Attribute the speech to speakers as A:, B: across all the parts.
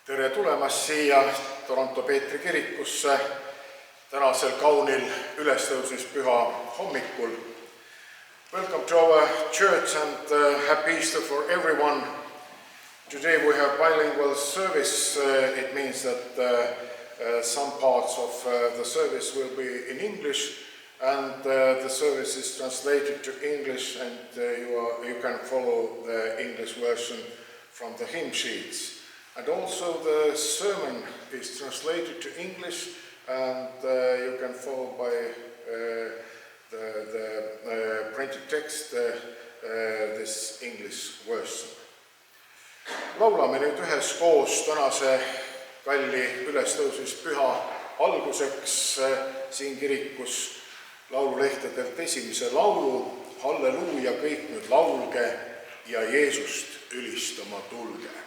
A: Tere tulemast siia Toronto Peetri kirikusse tänasel kaunil ülestõusmispüha hommikul. Welcome to our church and happy Easter for everyone. Today we have bilingual service. It means that some parts of the service will be in English and the service is translated to English and you can follow the English version from the hymn sheets. And also the sermon is translated to English and you can follow by the printed text this English version. Laulame nüüd üheskoos tänase kalli ülestõusmispüha alguseks siin kirikus laululehtedelt esimese laulu Halleluuja, kõik nüüd laulge ja Jeesust ülistama tulge.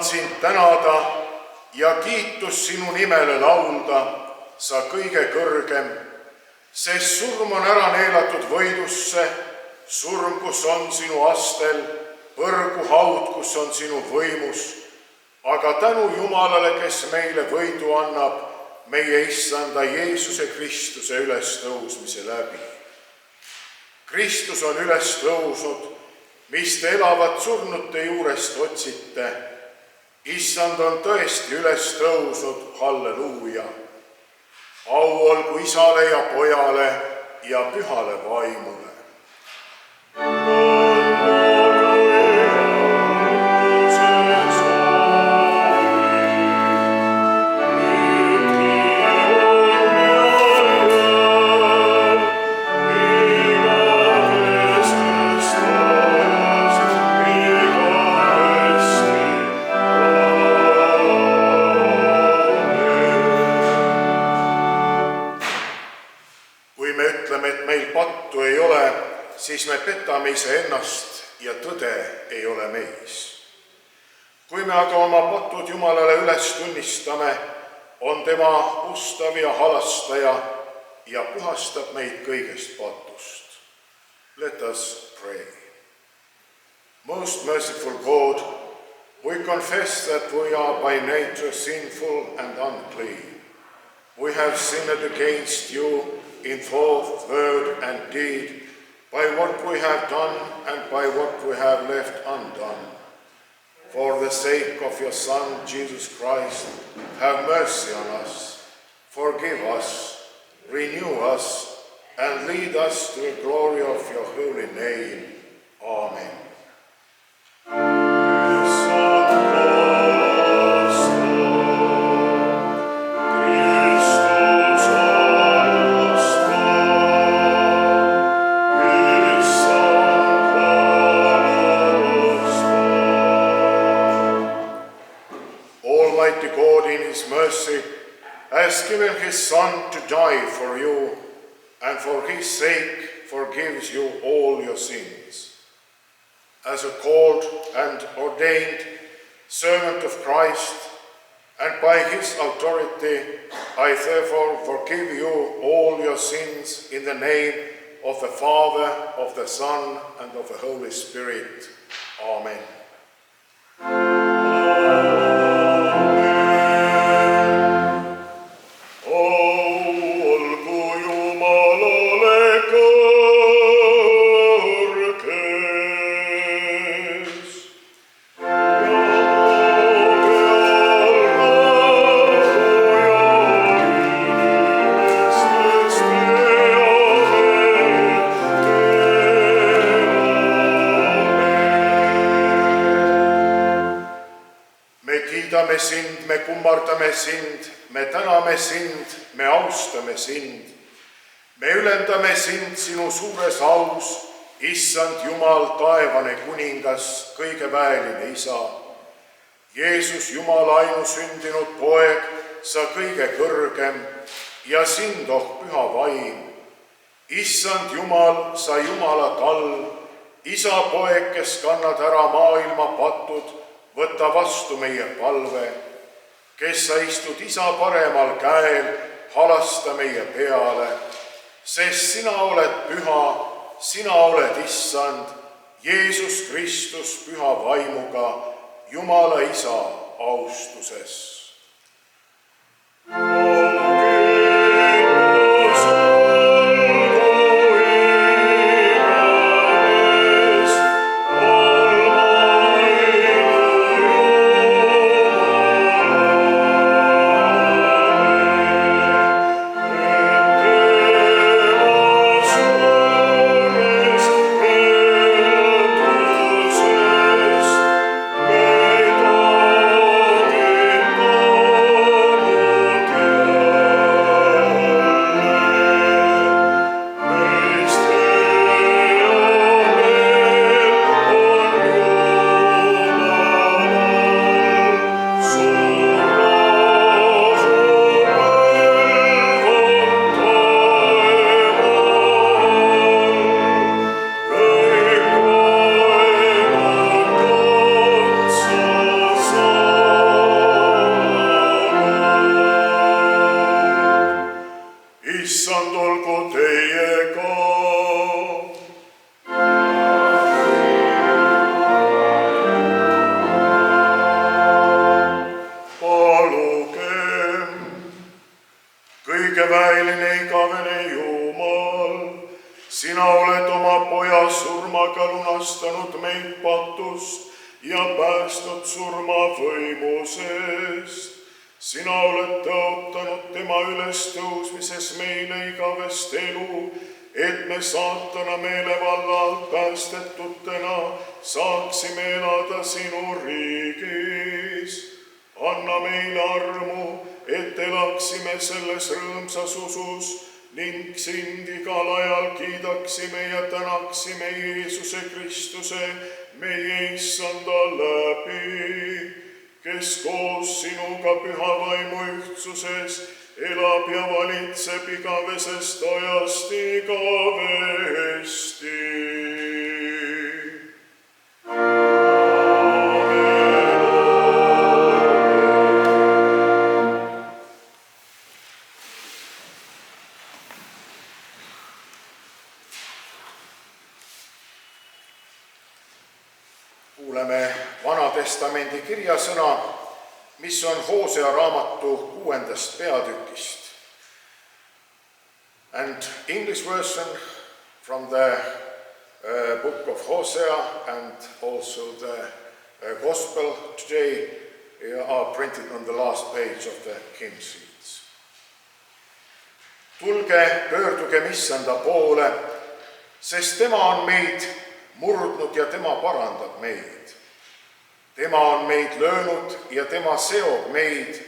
A: Sind tänada ja kiitus sinu nimele laulda, sa kõige kõrgem, sest surm on ära neelatud võidusse, surm, kus on sinu astel, põrgu haud, kus on sinu võimus, aga tänu Jumalale, kes meile võidu annab, meie Issanda Jeesuse Kristuse ülestõusmise läbi. Kristus on üles tõusnud, mis te elavat surnute juurest otsite. Issand on tõesti üles tõusnud, halleluuja. Au olgu Isale ja Pojale ja Pühale Vaimule. Siis me petame iseennast ja tõde ei ole meis. Kui me aga oma patud Jumalale üles tunnistame, on tema ustav ja halastaja ja puhastab meid kõigest patust. Let us pray. Most merciful God, we confess that we are by nature sinful and unclean. We have sinned against you in thought, word, and deed, by what we have done and by what we have left undone. For the sake of your Son, Jesus Christ, have mercy on us, forgive us, renew us, and lead us to the glory of your holy name. Amen. Almighty God in his mercy has given his Son to die for you, and for his sake forgives you all your sins. As a called and ordained servant of Christ, and by his authority, I therefore forgive you all your sins in the name of the Father, of the Son, and of the Holy Spirit. Amen. Me sind, me kummardame sind, me täname sind, me austame sind. Me ülendame sind sinu suures aus, Issand Jumal, taevane kuningas, kõige väeline Isa. Jeesus, Jumala ainusündinud poeg, sa kõige kõrgem ja sind, oh püha vaim. Issand Jumal, sa Jumala talv, Isa poeg, kes kannad ära maailma patud, võta vastu meie palve, kes sa istud Isa paremal käel, halasta meie peale, sest sina oled püha, sina oled Issand, Jeesus Kristus püha vaimuga, Jumala Isa austuses.
B: sõnaga lunastanud meid patust ja päästnud surmavõimusest. Sina oled tõotanud tema ülestõusmises meile igavest elu, et me saatana meelevalla alt päästetutena saaksime elada sinu riigis. Anna meile armu, et elaksime selles rõõmsas usus ning sind igal ajal kiidaksime ja tänaksime Jeesuse Kristuse, meie Issanda läbi, kes koos sinuga püha vaimu ühtsuses elab ja valitseb igavesest ajast igavesti.
A: Kuuleme Vana-testamendi kirjasõna, mis on Hosea raamatu 6. peatükist. And English version from the book of Hosea and also the gospel today are printed on the last page of the hymn sheets. Tulge, pöördugem Issanda poole, sest tema on meid murdnud ja tema parandab meid. Tema on meid löönud ja tema seob meid.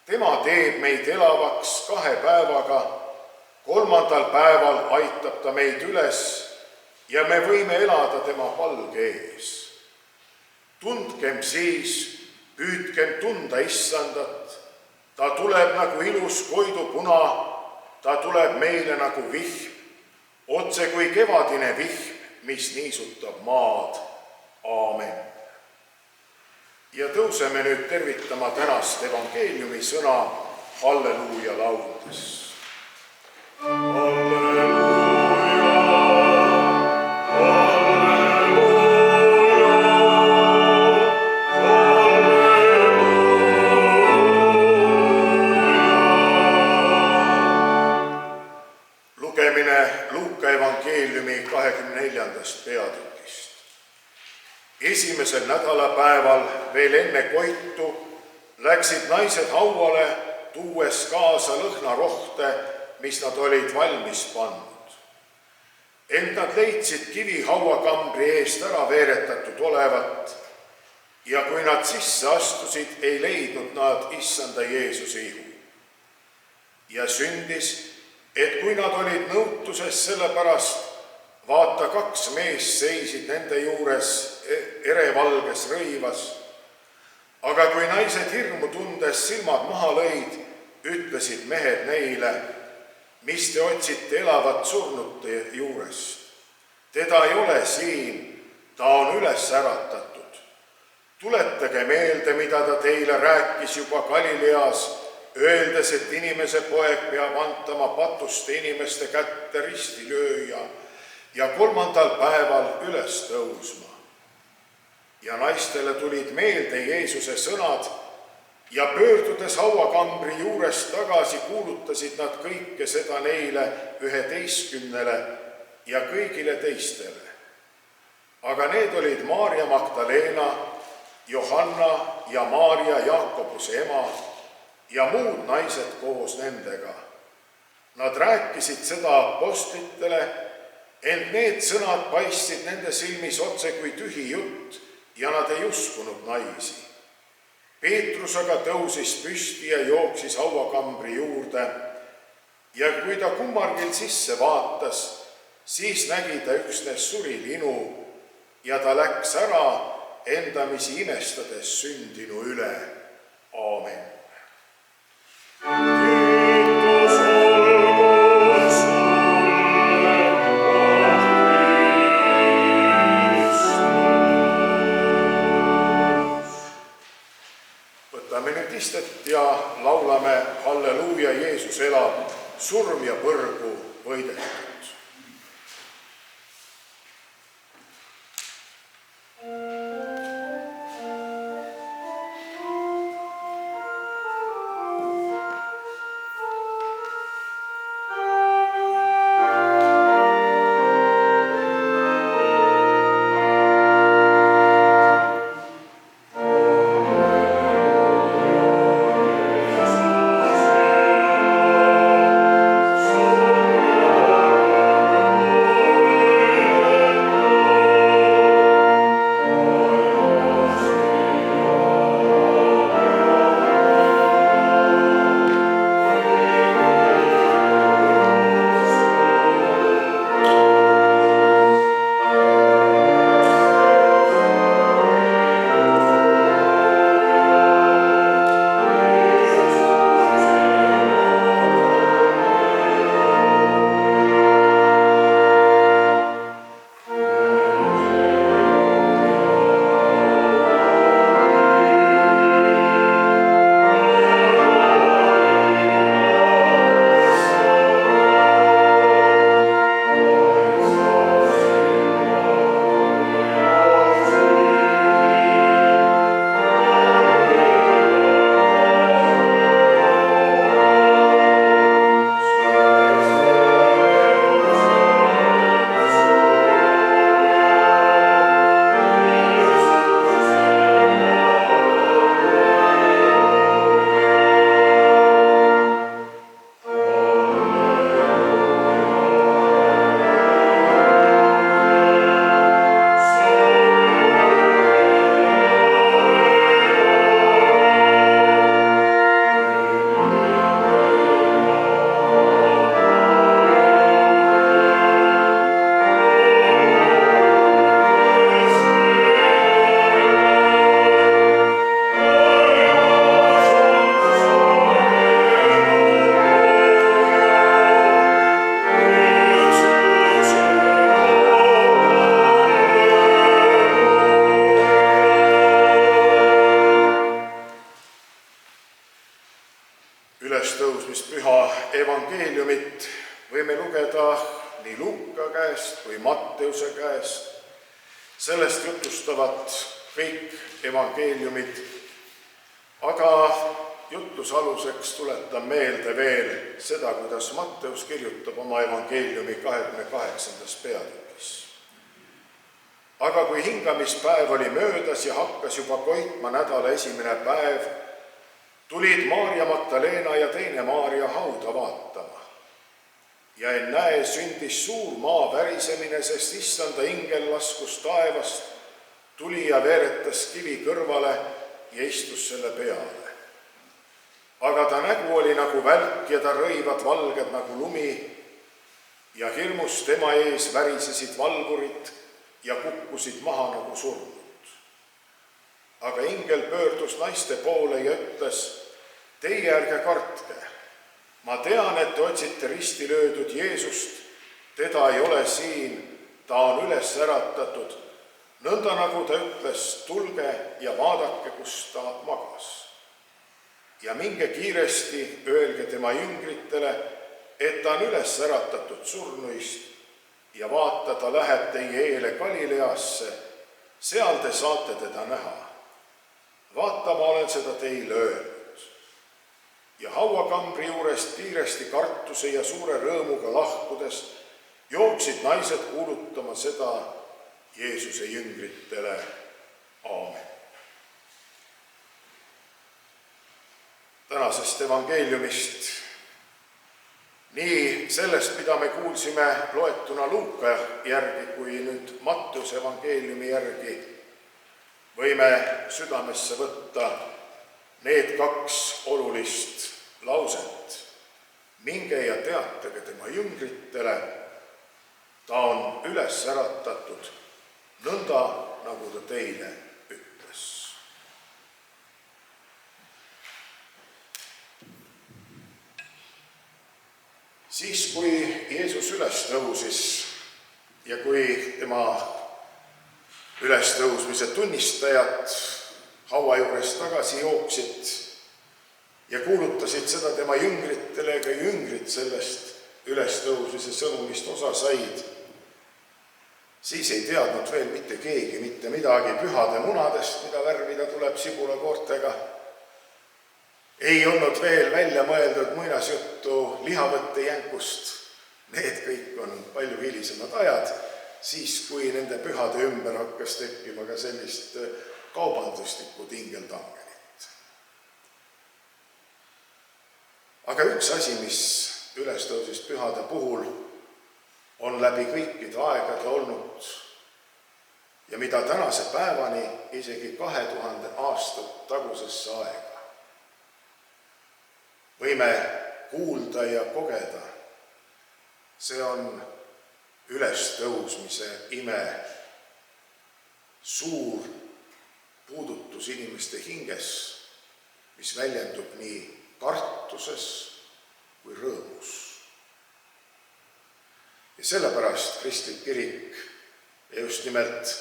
A: Tema teeb meid elavaks 2 päevaga. 3. päeval aitab ta meid üles ja me võime elada tema palge ees. Tundkem siis, püüdkem tunda Issandat. Ta tuleb nagu ilus koidupuna, ta tuleb meile nagu vihm, otse kui kevadine vihm, mis niisutab maad. Aamen. Ja tõuseme nüüd tervitama tänast evangeeliumi sõna halleluuja laudes. Lugemine Luuka evangeeliumi 24. peatükist. Esimesel nädalapäeval veel enne koitu läksid naised hauale, tuues kaasa lõhnarohte, mis nad olid valmis pannud. Ent nad leidsid kivi hauakambri eest ära veeretatud olevat ja kui nad sisse astusid, ei leidnud nad Issanda Jeesuse ihu. Ja sündis, et kui nad olid nõutuses selle pärast, vaata 2 meest seisid nende juures erevalges rõivas, aga kui naised hirmu tundes silmad maha lõid, ütlesid mehed neile, mis te otsite elavat surnute juurest. Teda ei ole siin, ta on üles äratatud. Tuletage meelde, mida ta teile rääkis juba Galileas, öeldes, et inimese poeg peab antama patuste inimeste kätte ristilööja ja 3. päeval üles tõusma. Ja naistele tulid meelde Jeesuse sõnad ja pöördudes hauakambri juurest tagasi kuulutasid nad kõike seda neile 11 ja kõigile teistele. Aga need olid Maarja Magdalena, Johanna ja Maarja Jaakobuse ema ja muud naised koos nendega. Nad rääkisid seda apostlitele, ent need sõnad paistsid nende silmis otse kui tühi jutt ja nad ei uskunud naisi. Peetrus aga tõusis püsti ja jooksis hauakambri juurde ja kui ta kummargil sisse vaatas, siis nägi ta üksnes surilinu ja ta läks ära endamisi imestades sündinu üle. Aamen. Võtame nüüd istet ja laulame halleluuja, Jeesus elab, surm ja põrgu võidetud. evangeeliumit võime lugeda nii Luuka käest kui Matteuse käest. Sellest jutustavad kõik evangeeliumid, aga jutluse aluseks tuletan meelde veel seda, kuidas Matteus kirjutab oma evangeeliumi 28. peatükis. Aga kui hingamispäev oli möödas ja hakkas juba koitma nädala esimene päev, tulid Maarja Magdalena ja teine Maarja hauda vaatama. Ja ennäe, sündis suur maa värisemine, sest issanda ingel laskus taevast, tuli ja veeretas kivi kõrvale ja istus selle peale. Aga ta nägu oli nagu välk ja ta rõivad valged nagu lumi ja hirmus tema ees värisesid valvurid ja kukkusid maha nagu surnud. Aga ingel pöördus naiste poole ja ütles, teie ärge kartke. Ma tean, et te otsite risti löödud Jeesust, teda ei ole siin, ta on üles äratatud. Nõnda nagu ta ütles, tulge ja vaadake, kus ta magas. Ja minge kiiresti, öelge tema jüngritele, et ta on üles äratatud surnuist ja vaata, ta läheb teie eele Galileasse, seal te saate teda näha. Vaata, ma olen seda teile öelnud. Ja hauakambri juurest kiiresti kartuse ja suure rõõmuga lahkudes jooksid naised kuulutama seda Jeesuse jüngritele. Aamen. Tänasest evangeeliumist, nii sellest, mida me kuulsime loetuna Luuka järgi, kui nüüd Matteuse evangeeliumi järgi, võime südamesse võtta need kaks olulist lauset. Minge ja teatage tema jüngritele, ta on üles äratatud, nõnda nagu ta teile ütles. Siis, kui Jeesus üles tõusis ja kui tema ülestõusmise tunnistajad haua juurest tagasi jooksid ja kuulutasid seda tema jüngritele, ega jüngrid sellest ülestõusmise sõnumist osa said, siis ei teadnud veel mitte keegi mitte midagi pühade munadest, mida värvida tuleb sibulakoortega. Ei olnud veel välja mõeldud muinasjuttu lihavõttejänkust. Need kõik on palju hilisemad ajad, siis kui nende pühade ümber hakkas tekkima ka sellist kaubanduslikku tingeltangelit. Aga üks asi, mis ülestõusis pühade puhul on läbi kõikide aegade olnud ja mida tänase päevani isegi 2000 aastat tagusesse aega võime kuulda ja kogeda, see on ülestõusmise ime, suur puudutus inimeste hinges, mis väljendub nii kartuses kui rõõmus. Ja sellepärast kristlik kirik ja just nimelt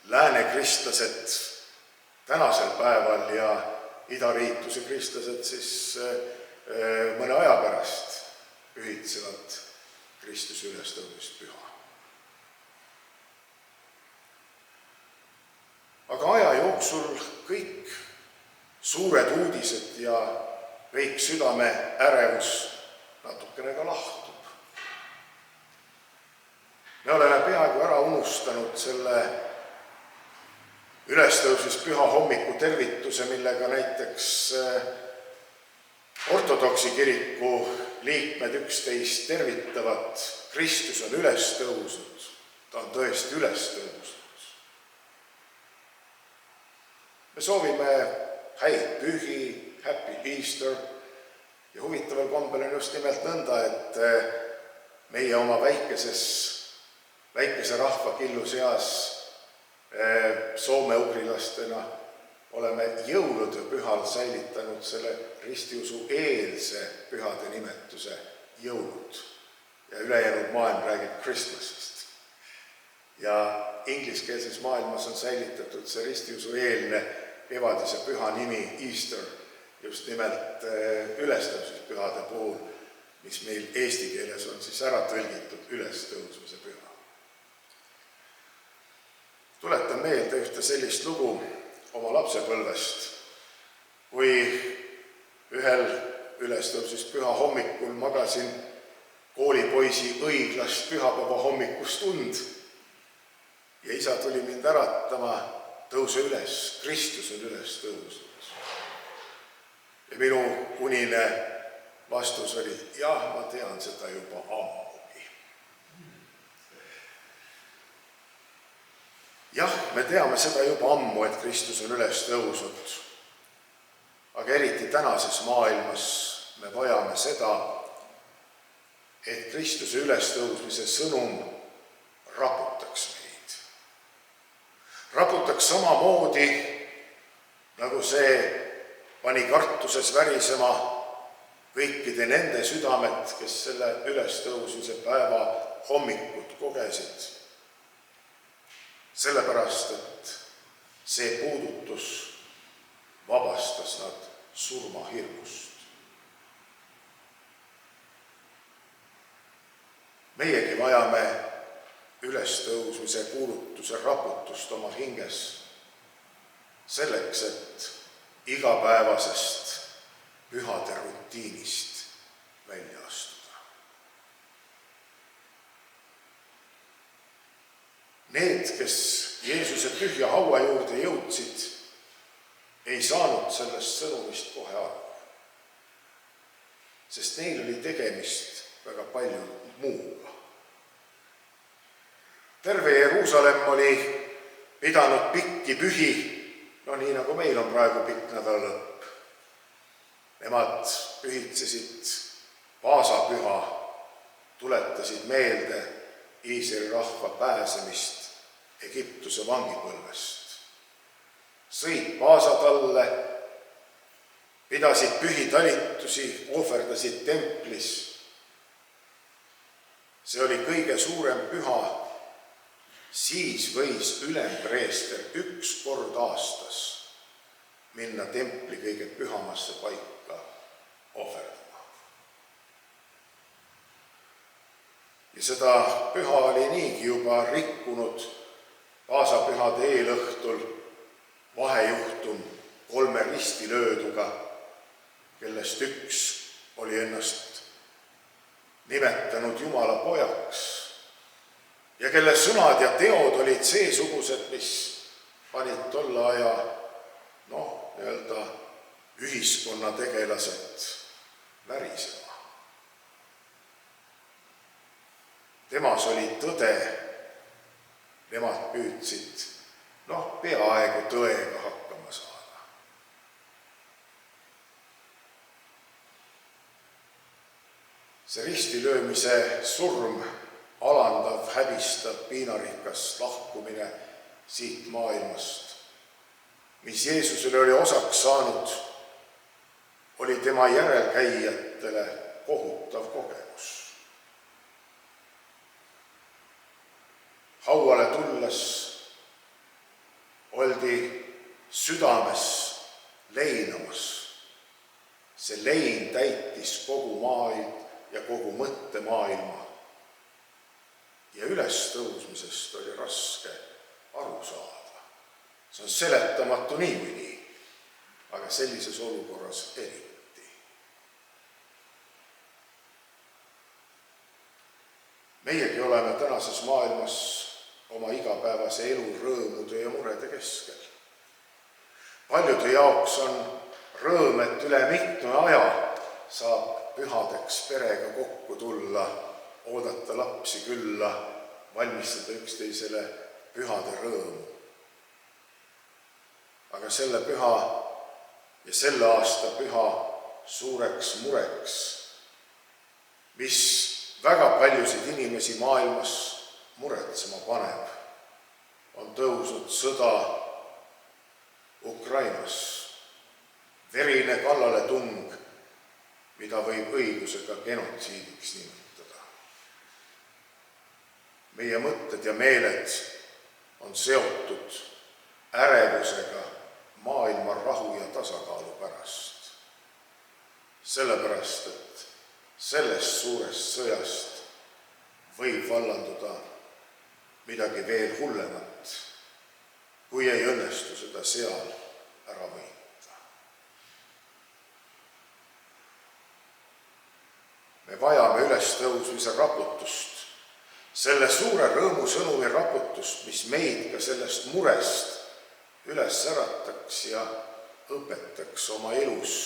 A: lääne kristlased tänasel päeval ja idariitluse kristlased siis mõne aja pärast pühitsevad Kristuse ülestõusmist püha. Aga aja jooksul kõik suured uudised ja kõik südame ärevus natukene ka lahtub. Me oleme peaaegu ära unustanud selle ülestõusmist püha hommiku tervituse, millega näiteks ortodoksi kiriku liikmed 11 tervitavad. Kristus on üles tõusnud, ta on tõesti üles tõusnud. Me soovime häid pühi, happy Easter ja huvitaval kombel on just nimelt nõnda, et meie oma väikese rahvakillu seas soome-ugrilastena oleme jõulude pühal säilitanud selle ristiusu eelse pühade nimetuse jõulud ja ülejäänud maailm räägib Christmasist. Ja ingliskeelses maailmas on säilitatud see ristiusu eelne kevadise püha nimi Easter just nimelt ülestõusmispühade puhul. mis meil eesti keeles on siis ära tõlgitud ülestõusmise püha. Tuletan meelde ühte sellist lugu oma lapsepõlvest, kui ühel ülestõusmispüha hommikul magasin koolipoisi õiglast pühapäeva hommikust und ja isa tuli mind äratama, tõuse üles, Kristus on üles tõusnud. Ja minu unine vastus oli, jah, ma tean seda juba ammugi. Jah, me teame seda juba ammu, et Kristus on üles tõusnud, aga eriti tänases maailmas me vajame seda, et Kristuse ülestõusmise sõnum raputaks meid. Raputaks samamoodi, nagu see pani kartuses värisema kõikide nende südamed, kes selle ülestõusmise päeva hommikut kogesid. Sellepärast, et see puudutus vabastas nad surmahirmust. Meiegi vajame ülestõusmise kuulutuse raputust oma hinges selleks, et igapäevasest pühade rutiinist välja astuda. Need, kes Jeesuse tühja haua juurde jõudsid, ei saanud sellest sõnumist kohe aru, sest neil oli tegemist väga palju muuga. Terve Jeruusalemm oli pidanud pikki pühi, nii nagu meil on praegu pikk nädalalõpp. Nemad pühitsesid Paasapüha, tuletasid meelde Iisraeli rahva pääsemist Egiptuse vangipõlvest. Sõid Paasatalle, pidasid pühitalitusi, ohverdasid templis. See oli kõige suurem püha. Siis võis ülempreester üks kord aastas minna templi kõige pühamasse paika ohverdama. Ja seda püha oli niigi juba rikkunud Paasapühade eelõhtul vahejuhtum 3 ristilööduga, kellest üks oli ennast nimetanud Jumala pojaks ja kelle sõnad ja teod olid seesugused, mis panid tolle aja ühiskonna tegelased värisema. Temas oli tõde, nemad püüdsid peaaegu tõega hakkama saada. See ristilöömise surm, alandav, häbistav, piinarikas lahkumine siit maailmast, mis Jeesusele oli osaks saanud, oli tema järelkäijatele kohutav kogemus. Hauale tulles oldi südames leinamas. See lein täitis kogu maailm ja kogu mõttemaailma. Ja ülestõusmisest oli raske aru saada. See on seletamatu niikuinii, aga sellises olukorras eriti. Meiegi oleme tänases maailmas oma igapäevase elu rõõmude ja murede keskel. Paljude jaoks on rõõm, et üle mitme aja saab pühadeks perega kokku tulla, oodata lapsi külla, valmistada üksteisele pühade rõõmu. Aga selle püha ja selle aasta püha suureks mureks, mis väga paljusid inimesi maailmas muretsema paneb, on tõusnud sõda Ukrainas, verine kallaletung, mida võib õigusega genotsiidiks nimetada. Meie mõtted ja meeled on seotud ärevusega maailma rahu ja tasakaalu pärast. Sellepärast, et sellest suurest sõjast võib vallanduda midagi veel hullemat, kui ei õnnestu seda seal ära võita. Me vajame ülestõusmise raputust, selle suure rõõmusõnumi raputust, mis meid ka sellest murest üles ärataks ja õpetaks oma elus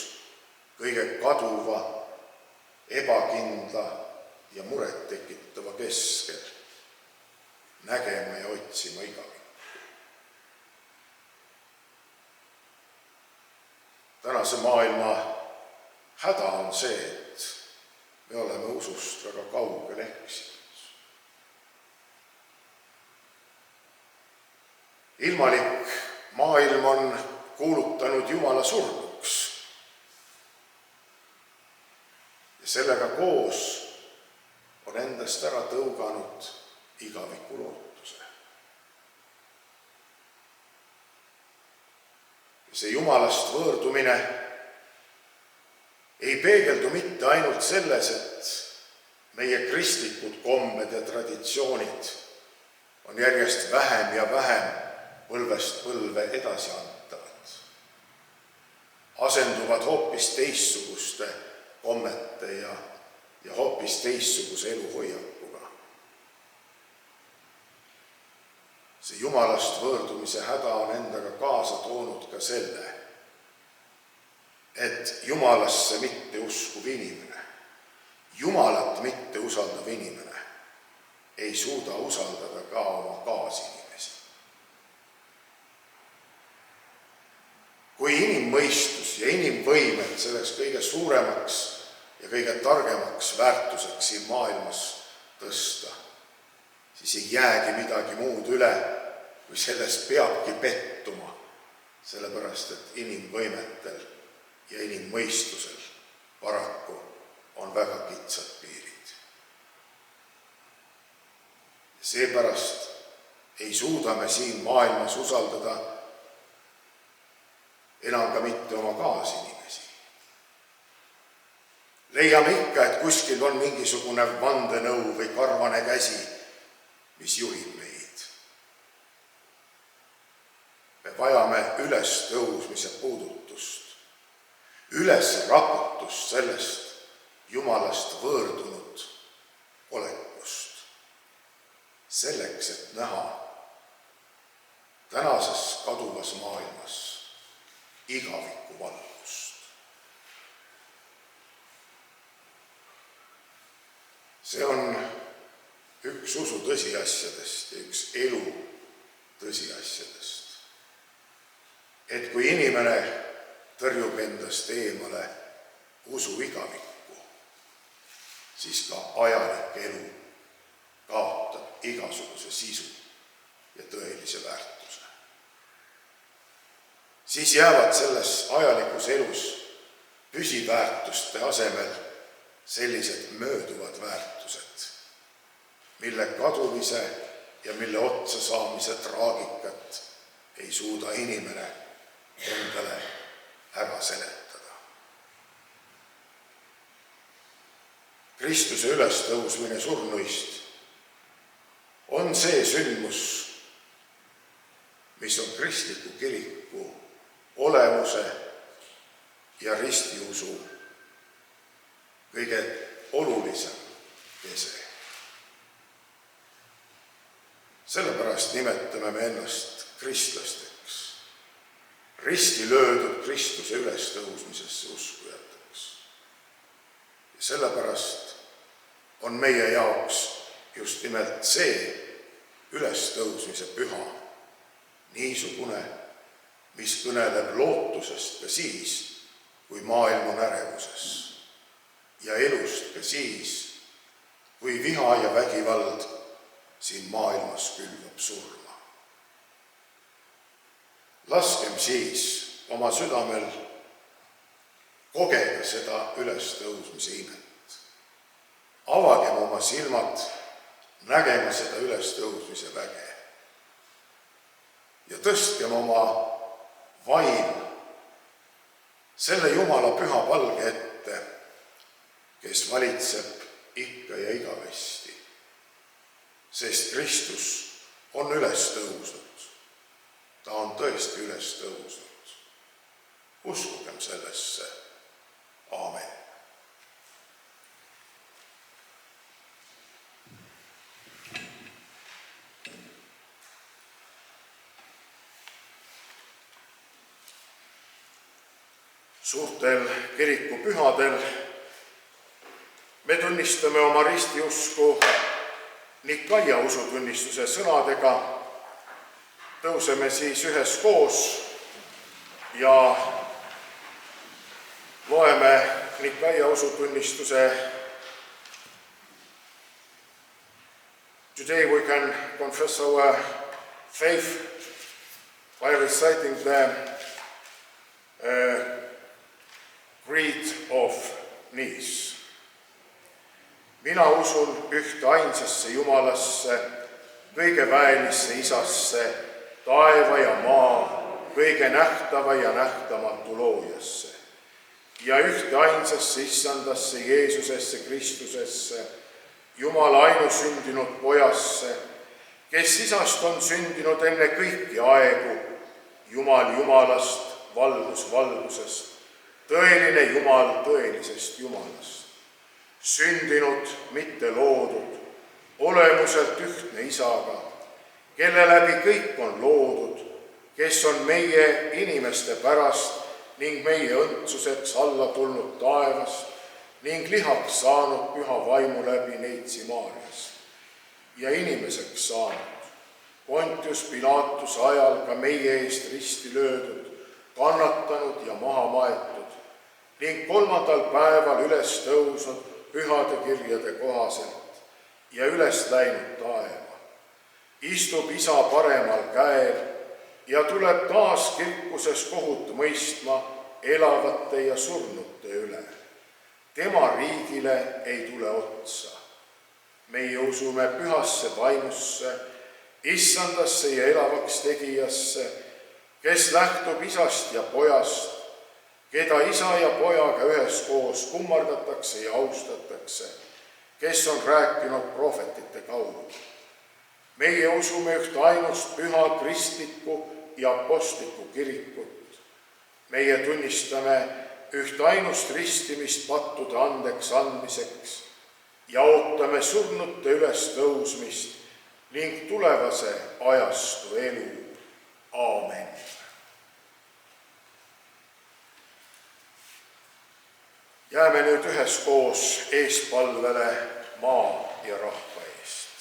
A: kõige kaduva, ebakindla ja muret tekitava keskel nägema ja otsima igavikku. Tänase maailma häda on see, et me oleme usust väga kaugel eksinud. Ilmalik maailm on kuulutanud Jumala surnuks ja sellega koos on endast ära tõuganud igaviku lootuse. Ja see Jumalast võõrdumine ei peegeldu mitte ainult selles, et meie kristlikud kombed ja traditsioonid on järjest vähem ja vähem põlvest põlve edasi antavad, asenduvad hoopis teistsuguste kommete ja hoopis teistsuguse eluhoiakuga. See Jumalast võõrdumise häda on endaga kaasa toonud ka selle, et Jumalasse mitte uskuv inimene, Jumalat mitte usaldav inimene ei suuda usaldada ka oma kaasinimesi. Kui inimmõistus ja inimvõimed selleks kõige suuremaks ja kõige targemaks väärtuseks siin maailmas tõsta, siis ei jäägi midagi muud üle, kui selles peabki pettuma, sellepärast et inimvõimetel ja inimmõistusel paraku on väga kitsad piirid. Seepärast ei suuda me siin maailmas usaldada enam ka mitte oma kaasinimesi. Leiame ikka, et kuskil on mingisugune vandenõu või karvane käsi, mis juhib meid. Me vajame ülestõusmise puudutust, ülesraputust sellest Jumalast võõrdunud olekust, selleks, et näha tänases kaduvas maailmas igaviku valgust. See on üks usu tõsiasjadest ja üks elu tõsiasjadest, et kui inimene tõrjub endast eemale usu igavikku, siis ka ajalik elu kaotab igasuguse sisu ja tõelise väärtuse. Siis jäävad selles ajalikus elus püsiväärtuste asemel sellised mööduvad väärtused, mille kadumise ja mille otsa saamise traagikat ei suuda inimene endale ära seletada. Kristuse ülestõusmine surnuist on see sündmus, mis on kristliku kiriku olemuse ja ristiusu kõige olulisem kese. Sellepärast nimetame me ennast kristlasteks, risti löödud Kristuse ülestõusmisesse uskujateks. Ja sellepärast on meie jaoks just nimelt see ülestõusmise püha niisugune, mis kõneleb lootusest ka siis, kui maailm on ärevuses, ja elust ka siis, kui viha ja vägivald siin maailmas külvab surma. Laskem siis oma südamel kogeda seda ülestõusmise imet. Avagem oma silmad nägema seda ülestõusmise väge ja tõstkem oma vaim selle Jumala püha palge ette, kes valitseb ikka ja igavesti, sest Kristus on üles tõusnud. Ta on tõesti üles tõusnud. Uskugem sellesse. Aamen. Suurtel kirikupühadel me tunnistame oma ristiusku Nikaia usutunnistuse sõnadega. Tõuseme siis üheskoos ja loeme Nikaia usutunnistuse. Today we can confess our faith by reciting the Creed of Nice. Mina usun ühte ainsasse Jumalasse, kõige väelisse Isasse, taeva ja maa, kõige nähtava ja nähtamatu loojasse ja ühte ainsasse Issandasse Jeesusesse Kristusesse, Jumala ainusündinud pojasse, kes Isast on sündinud enne kõiki aegu, Jumal Jumalast, valgus valgusest, tõeline Jumal tõelisest Jumalast. Sündinud, mitte loodud, olemuselt ühtne Isaga, kelle läbi kõik on loodud, kes on meie inimeste pärast ning meie õndsuseks alla tulnud taevast ning lihaks saanud püha vaimu läbi neitsi Maarjast ja inimeseks saanud, Pontius Pilaatuse ajal ka meie eest risti löödud, kannatanud ja maha maetud ning 3. päeval üles tõusnud pühade kirjade kohaselt ja üles läinud taeva. Istub Isa paremal käel ja tuleb taas kirkuses kohut mõistma elavate ja surnute üle. Tema riigile ei tule otsa. Meie usume pühasse vaimusse, Issandasse ja elavaks tegijasse, kes lähtub Isast ja Pojast, keda Isa ja Pojaga üheskoos kummardatakse ja austatakse, kes on rääkinud prohvetite kaudu. Meie usume ühte ainust püha kristlikku ja apostlikku kirikut. Meie tunnistame ühte ainust ristimist pattude andeks andmiseks ja ootame surnute üles tõusmist ning tulevase ajastu elu. Aamen. Jääme nüüd üheskoos eespalvele maa ja rahva eest.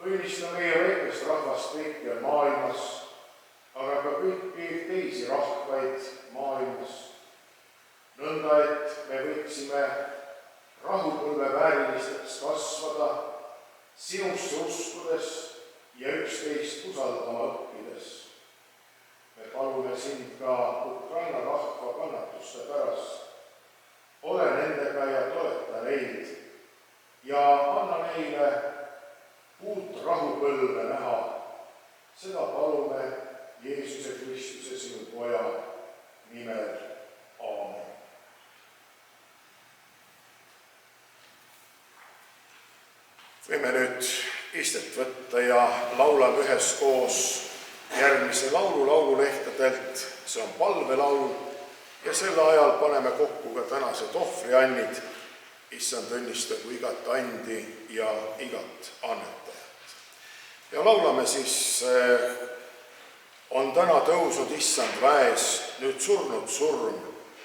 A: Õnnista meie väikest rahvast kõikjal maailmas, aga ka kõiki teisi rahvaid maailmas. Nõnda, et me võiksime rahupõlve väärilisteks kasvada, sinusse uskudes ja üksteist usaldama õppides. Me palume sind ka Ukraina rahva kannatuste pärast. Ole nendega ja toeta neid ja anna neile uut rahupõlve näha. Seda palume Jeesuse Kristuse sinu Poja nimel. Aamen. Võime nüüd istet võtta ja laulame üheskoos järgmise laulu laululehtedelt. See on palvelaul ja selle ajal paneme kokku ka tänased ohvriannid. Issand õnnistagu igat andi ja igat annetajat. Ja laulame siis, on täna tõusnud Issand väes, nüüd surnud surm,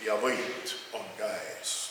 A: ja võit on käes.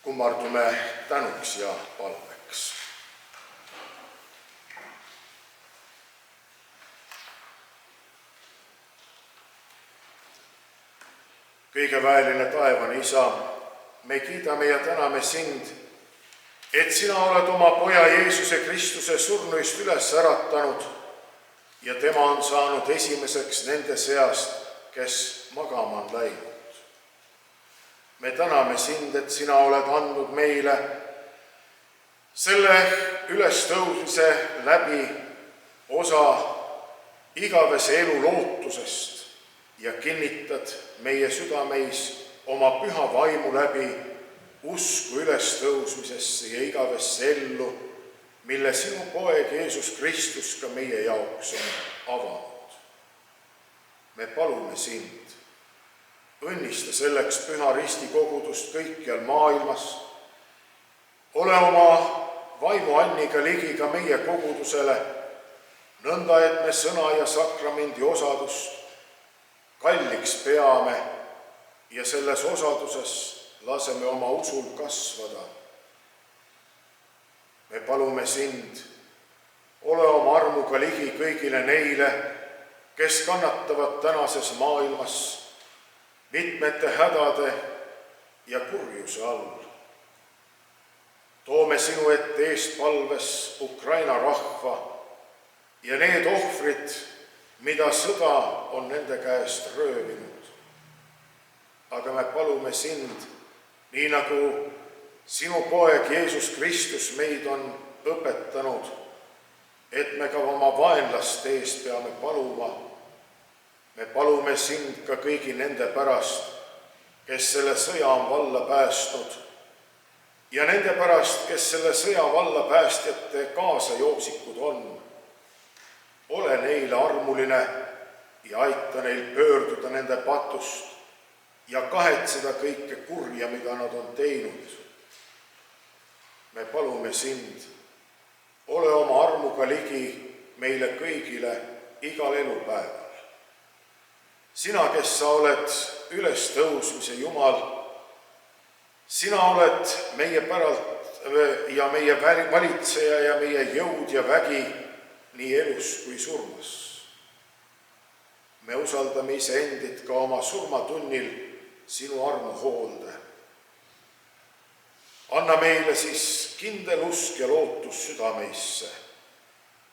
A: Kummardume tänuks ja palveks. Kõigeväeline taevane Isa, me kiidame ja täname sind, et sina oled oma poja Jeesuse Kristuse surnuist üles äratanud ja tema on saanud esimeseks nende seast, kes magama on läinud. Me täname sind, et sina oled andnud meile selle ülestõusmise läbi osa igavese elu lootusest ja kinnitad meie südameis oma püha vaimu läbi usku ülestõusmisesse ja igavesse ellu, mille sinu poeg Jeesus Kristus ka meie jaoks on avanud. Me palume sind, õnnista selleks Püha Risti kogudust kõikjal maailmas, ole oma vaimuanniga ligi ka meie kogudusele, nõnda et me sõna ja sakramendi osadust kalliks peame ja selles osaduses laseme oma usul kasvada. Me palume sind, ole oma armuga ligi kõigile neile, kes kannatavad tänases maailmas mitmete hädade ja kurjuse all. Toome sinu ette eestpalves Ukraina rahva ja need ohvrid, mida sõda on nende käest röövinud. Aga me palume sind, nii nagu sinu poeg Jeesus Kristus meid on õpetanud, et me ka oma vaenlaste eest peame paluma. Me palume sind ka kõigi nende pärast, kes selle sõja on valla päästnud ja nende pärast, kes selle sõja vallapäästjate kaasajooksikud on. Ole neile armuline ja aita neil pöörduda nende patust ja kahetseda kõike kurja, mida nad on teinud. Me palume sind, ole oma armuga ligi meile kõigile igal elupäeval. Sina, kes sa oled ülestõusmise Jumal, sina oled meie päralt ja meie valitseja ja meie jõud ja vägi nii elus kui surmas. Me usaldame iseendid ka oma surmatunnil sinu armu hoolde. Anna meile siis kindel usk ja lootus südameisse,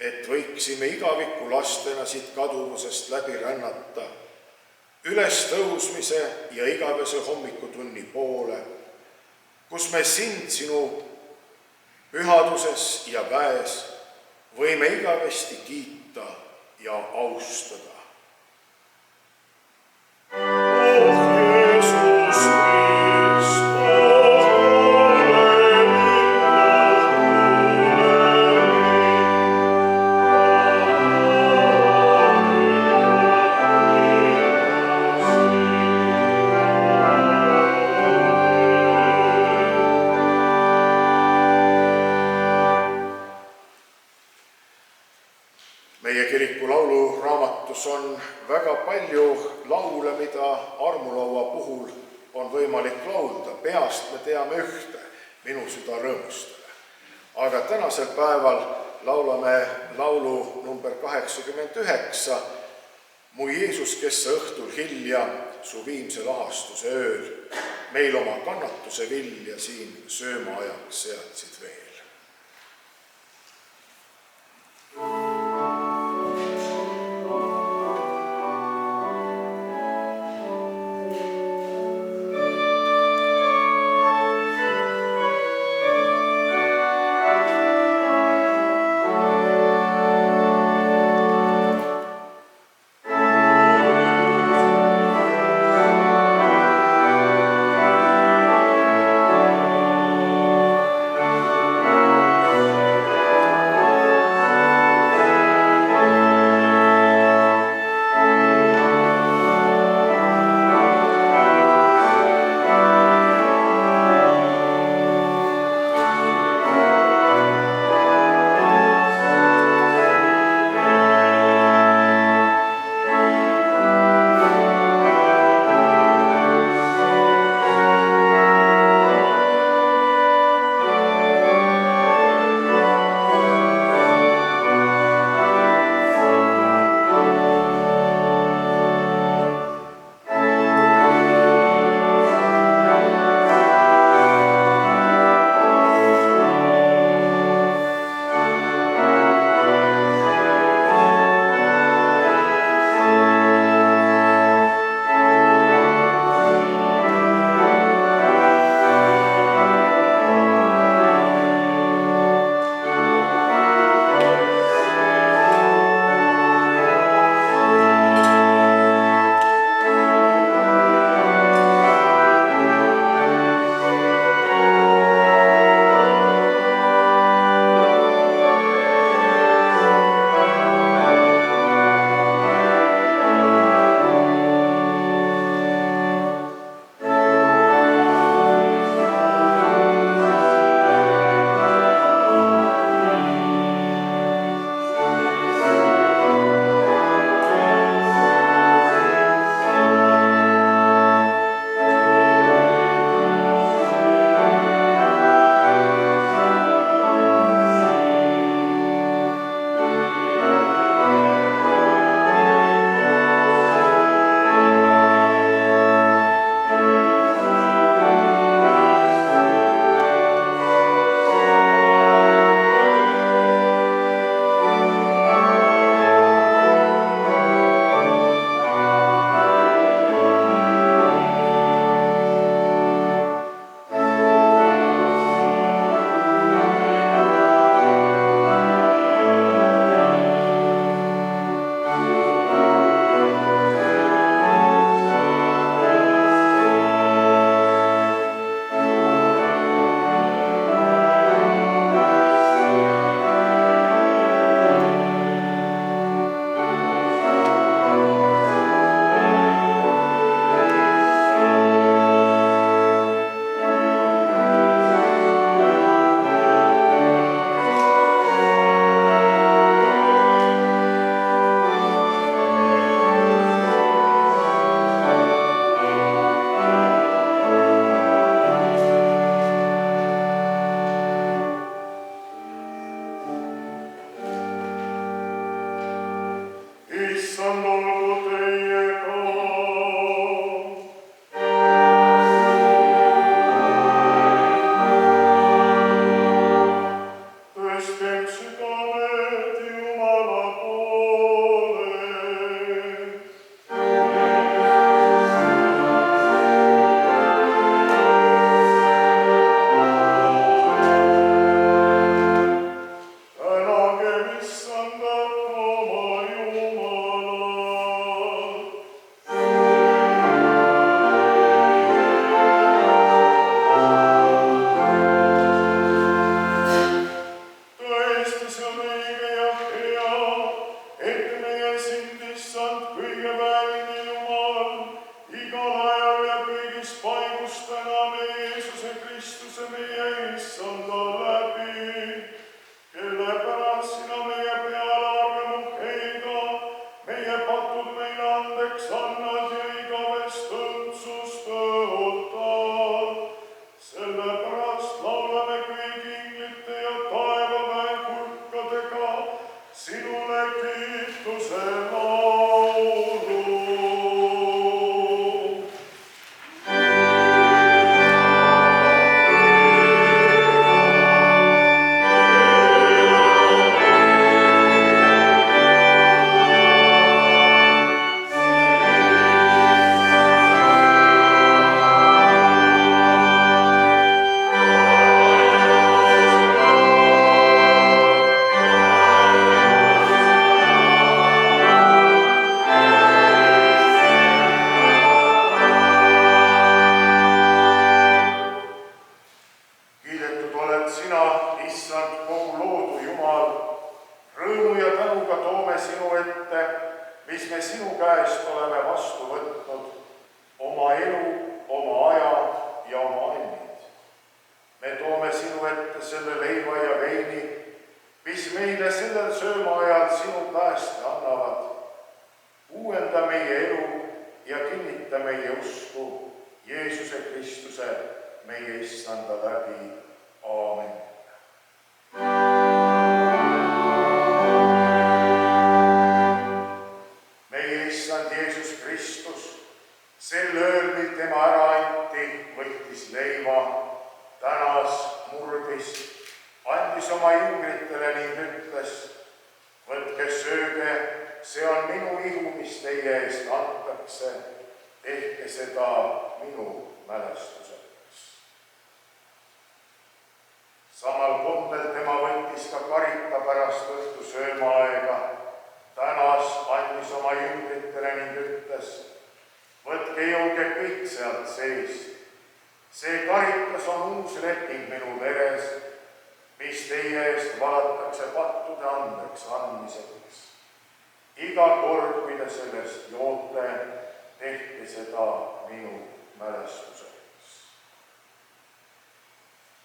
A: et võiksime igaviku lastena siit kaduvusest läbi rännata ülestõusmise ja igavese hommikutunni poole, kus me sind sinu pühaduses ja väes võime igavesti kiita ja austada. Meie kiriku lauluraamatus on väga palju laule, mida armulaua puhul on võimalik laulda. Peast me teame ühte, Minu süda rõõmustele. Aga tänasel päeval laulame laulu number 89, Mu Jeesus, kes sa õhtul hilja su viimse lahastuse ööl meil oma kannatuse vilja siin söömaajaks seadsid veel.
B: enam Jeesuse Kristuse meie issanda läbi, kelle pärast sina meie peale armu heida, meie patud meile andeks annad ja igavest õndsust tõotad. Sellepärast laulame kõigi inglite ja taevaväe hulkadega sinule kiituse laulu.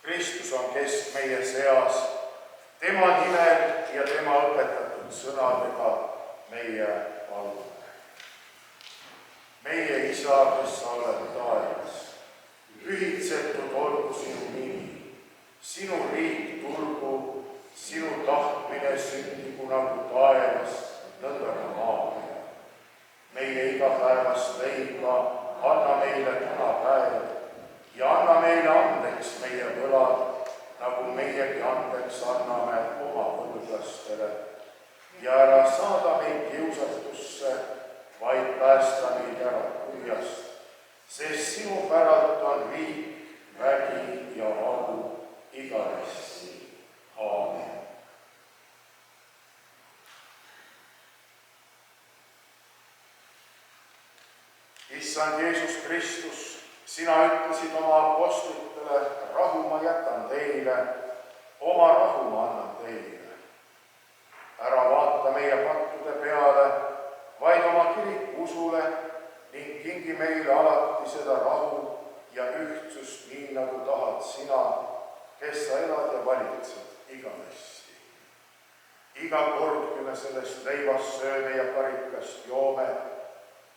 A: Kristus on kesk meie seas, tema nimel ja tema õpetatud sõnadega meie palume. Meie Isa, kes sa oled taevas, pühitsetud olgu sinu nimi, sinu riik tulgu, sinu tahtmine sündigu nagu taevas, nõnda ka maa peal. Meie igapäevast leiba anna meile täna päev ja anna meile andeks meie võlad, nagu meiegi andeks anname oma võlglastele. Ja ära saada meid kiusatusse, vaid päästa meid ära kurjast, sest sinu päralt on riik, vägi ja au igavesti. Aamen. Issand Jeesus Kristus, sina ütlesid oma apostlitele, rahu ma jätan teile, oma rahu ma annan teile. Ära vaata meie pattude peale, vaid oma kiriku usule ning kingi meile alati seda rahu ja ühtsust, nii nagu tahad sina, kes sa elad ja valitsed igavesti. Iga kord, kui me sellest leivast sööme ja karikast joome,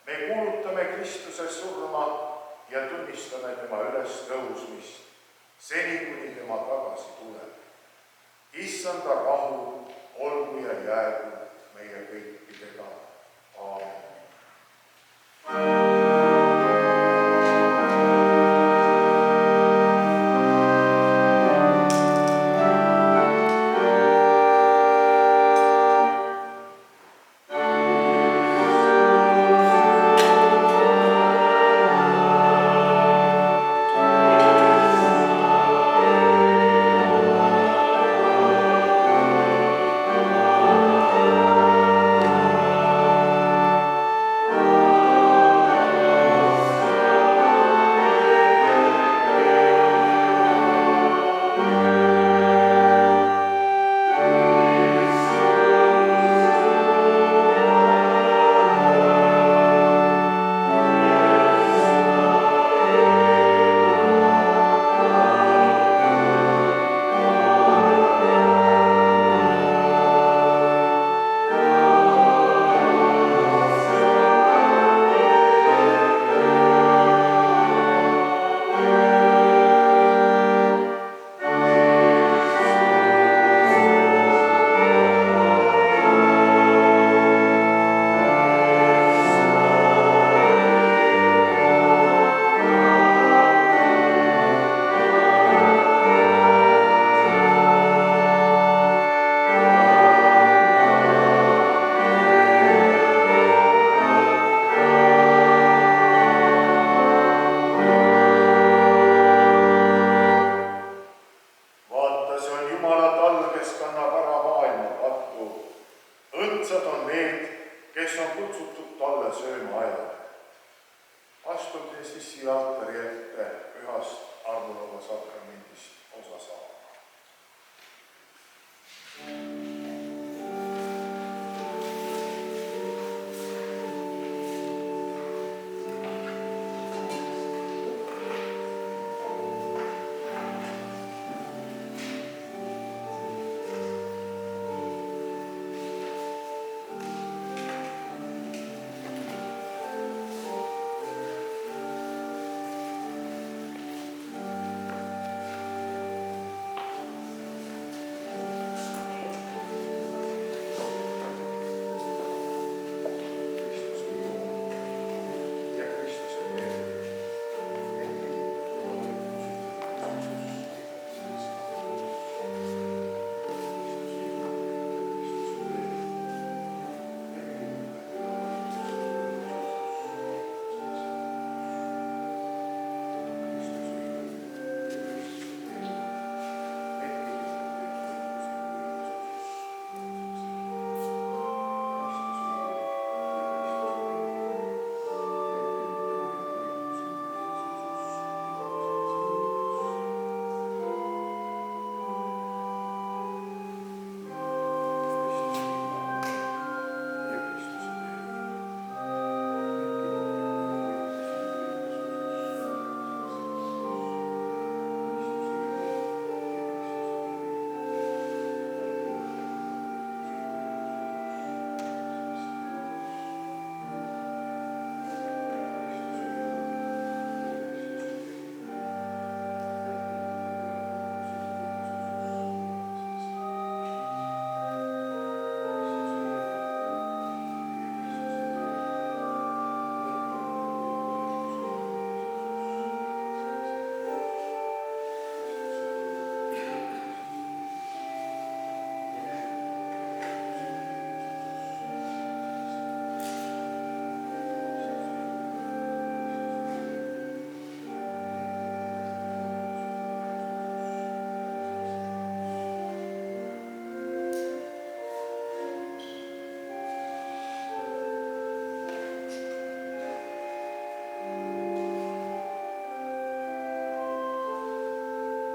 A: me kuulutame Kristuse surma ja tunnistame tema ülestõusmist, seni kuni tema tagasi tuleb. Issanda rahu olgu ja jäägu meie kõikidega. Aamen.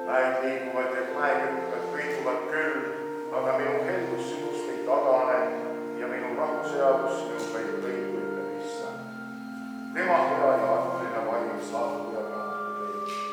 A: mäed liiguvad ja mäekünkad kõiguvad küll, aga minu heldus sinust ei tagane ja minu rahuseadus sinuga ei kõigu, ütleb Issand. Tema hea ja armuline vaim saatu ja kandu teid.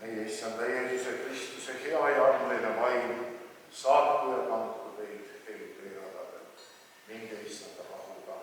A: Meie Issanda Jeesuse Kristuse hea ja armuline vaim saatku ja kandku teid elutee radadel. Minge Issanda rahuga.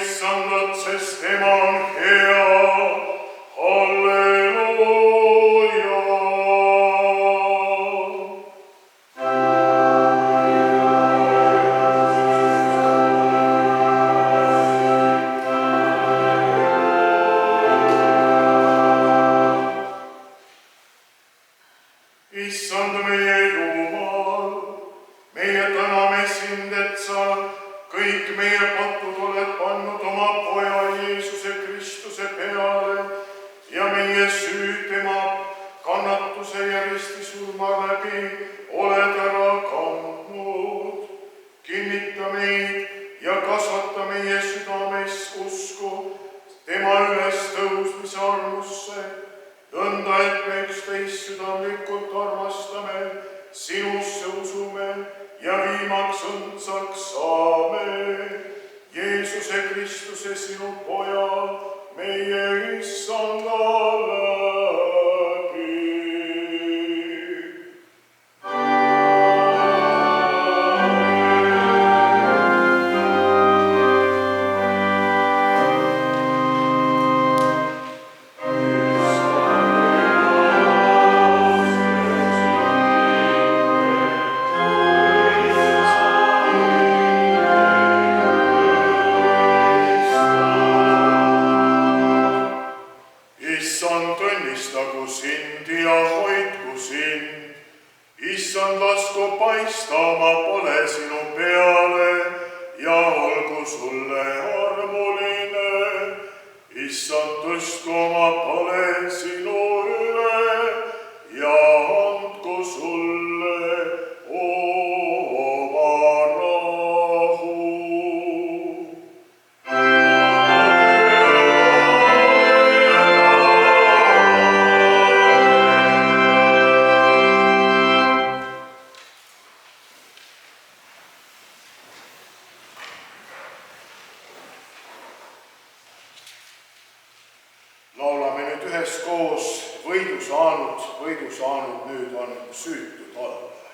B: Issandat, sest tema on hea. Halleluuja. Issand meie Jumal, meie täname sind, et sa kõik meie patud oled pannud oma poja Jeesuse Kristuse peale ja meie süü tema kannatuse ja ristisurma läbi oled ära kandnud. Kinnita meid ja kasvata meie südames usku tema ülestõusmise armusse, nõnda et me üksteist südamlikult armastame, sinusse usume ja viimaks õndsaks saame. Jeesuse Kristuse sinu poja, meie Issanda läbi. issand, lasku paistama pole sinu peale ja olgu sulle armuline. issand, tõstku oma pale sinu üle ja andku sulle oma rahu. Laulame nüüd üheskoos võidu saanud nüüd on süütud alal.